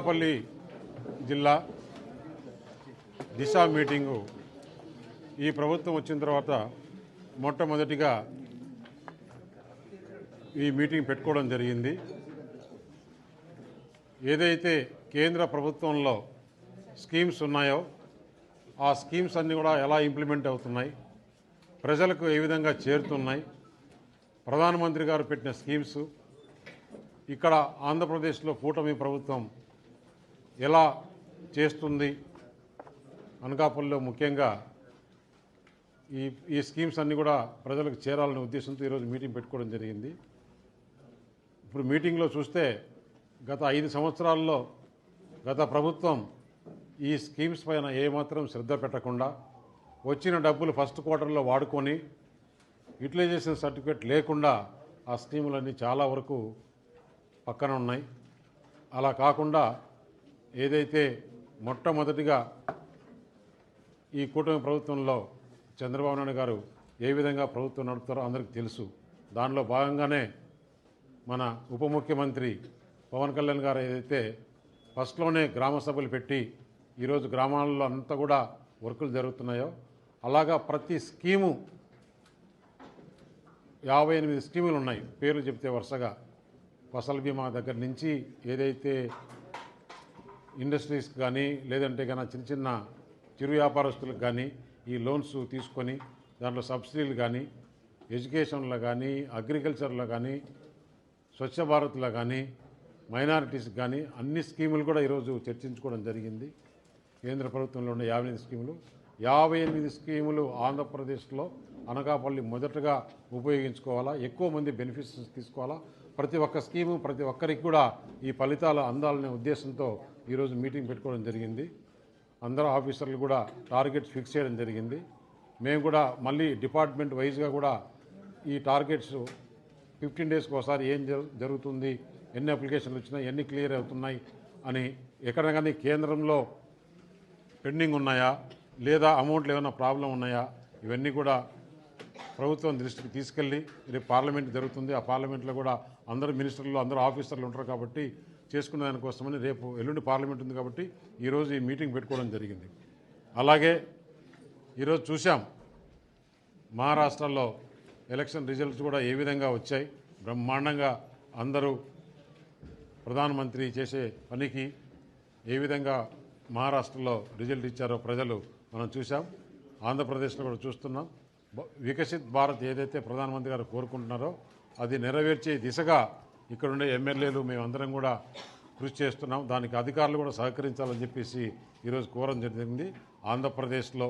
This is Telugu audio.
అనకాపల్లి జిల్లా దిశ మీటింగు ఈ ప్రభుత్వం వచ్చిన తర్వాత మొట్టమొదటిగా ఈ మీటింగ్ పెట్టుకోవడం జరిగింది. ఏదైతే కేంద్ర ప్రభుత్వంలో స్కీమ్స్ ఉన్నాయో ఆ స్కీమ్స్ అన్నీ కూడా ఎలా ఇంప్లిమెంట్ అవుతున్నాయి, ప్రజలకు ఏ విధంగా చేరుతున్నాయి, ప్రధానమంత్రి గారు పెట్టిన స్కీమ్స్ ఇక్కడ ఆంధ్రప్రదేశ్లో కూటమి ప్రభుత్వం ఎలా చేస్తుంది, అనకాపల్లిలో ముఖ్యంగా ఈ స్కీమ్స్ అన్నీ కూడా ప్రజలకు చేరాలనే ఉద్దేశంతో ఈరోజు మీటింగ్ పెట్టుకోవడం జరిగింది. ఇప్పుడు మీటింగ్లో చూస్తే గత 5 సంవత్సరాల్లో గత ప్రభుత్వం ఈ స్కీమ్స్ పైన ఏమాత్రం శ్రద్ధ పెట్టకుండా వచ్చిన డబ్బులు ఫస్ట్ క్వార్టర్లో వాడుకొని యూటిలైజేషన్ సర్టిఫికేట్ లేకుండా ఆ స్కీములన్నీ చాలా వరకు పక్కన ఉన్నాయి. అలా కాకుండా ఏదైతే మొట్టమొదటిగా ఈ కూటమి ప్రభుత్వంలో చంద్రబాబు నాయుడు గారు ఏ విధంగా ప్రభుత్వం నడుపుతారో అందరికీ తెలుసు. దానిలో భాగంగానే మన ఉప ముఖ్యమంత్రి పవన్ కళ్యాణ్ గారు ఏదైతే ఫస్ట్లోనే గ్రామ సభలు పెట్టి ఈరోజు గ్రామాల్లో అంతా కూడా వర్కులు జరుగుతున్నాయో అలాగా ప్రతి స్కీము 58 స్కీములు ఉన్నాయి. పేర్లు చెప్తే వరుసగా ఫసల్ బీమా దగ్గర నుంచి ఏదైతే ఇండస్ట్రీస్కి కానీ లేదంటే కన్నా చిన్న చిన్న చిరు వ్యాపారస్తులకు కానీ ఈ లోన్స్ తీసుకొని దాంట్లో సబ్సిడీలు కానీ ఎడ్యుకేషన్లో కానీ అగ్రికల్చర్లో కానీ స్వచ్ఛ భారత్లో కానీ మైనారిటీస్కి కానీ అన్ని స్కీములు కూడా ఈరోజు చర్చించుకోవడం జరిగింది. కేంద్ర ప్రభుత్వంలో ఉన్న 58 స్కీములు ఆంధ్రప్రదేశ్లో అనకాపల్లి మొదటగా ఉపయోగించుకోవాలా, ఎక్కువ మంది బెనిఫిట్స్ తీసుకోవాలా, ప్రతి ఒక్క స్కీము ప్రతి ఒక్కరికి కూడా ఈ ఫలితాలు అందాలనే ఉద్దేశంతో ఈరోజు మీటింగ్ పెట్టుకోవడం జరిగింది. అందరూ ఆఫీసర్లు కూడా టార్గెట్స్ ఫిక్స్ చేయడం జరిగింది. మేము కూడా మళ్ళీ డిపార్ట్మెంట్ వైజ్గా కూడా ఈ టార్గెట్స్ 15 డేస్కి ఒకసారి ఏం జరుగుతుంది, ఎన్ని అప్లికేషన్లు వచ్చినాయి, ఎన్ని క్లియర్ అవుతున్నాయి అని, ఎక్కడ కానీ కేంద్రంలో పెండింగ్ ఉన్నాయా లేదా అమౌంట్లు ఏమైనా ప్రాబ్లం ఉన్నాయా ఇవన్నీ కూడా ప్రభుత్వం దృష్టికి తీసుకెళ్ళి రేపు పార్లమెంట్ జరుగుతుంది. ఆ పార్లమెంట్లో కూడా అందరూ మినిస్టర్లు అందరూ ఆఫీసర్లు ఉంటారు కాబట్టి చేసుకునే దానికోసమని రేపు ఎల్లుండి పార్లమెంట్ ఉంది కాబట్టి ఈరోజు ఈ మీటింగ్ పెట్టుకోవడం జరిగింది. అలాగే ఈరోజు చూసాం మహారాష్ట్రలో ఎలక్షన్ రిజల్ట్స్ కూడా ఏ విధంగా వచ్చాయి. బ్రహ్మాండంగా అందరూ ప్రధానమంత్రి చేసే పనికి ఏ విధంగా మహారాష్ట్రలో రిజల్ట్ ఇచ్చారో ప్రజలు మనం చూసాం. ఆంధ్రప్రదేశ్లో కూడా చూస్తున్నాం. వికసిత్ భారత్ ఏదైతే ప్రధానమంత్రి గారు కోరుకుంటున్నారో అది నెరవేర్చే దిశగా ఇక్కడుండే ఎమ్మెల్యేలు మేమందరం కూడా కృషి చేస్తున్నాం. దానికి అధికారులు కూడా సహకరించాలని చెప్పేసి ఈరోజు కోరడం జరిగింది. ఆంధ్రప్రదేశ్లో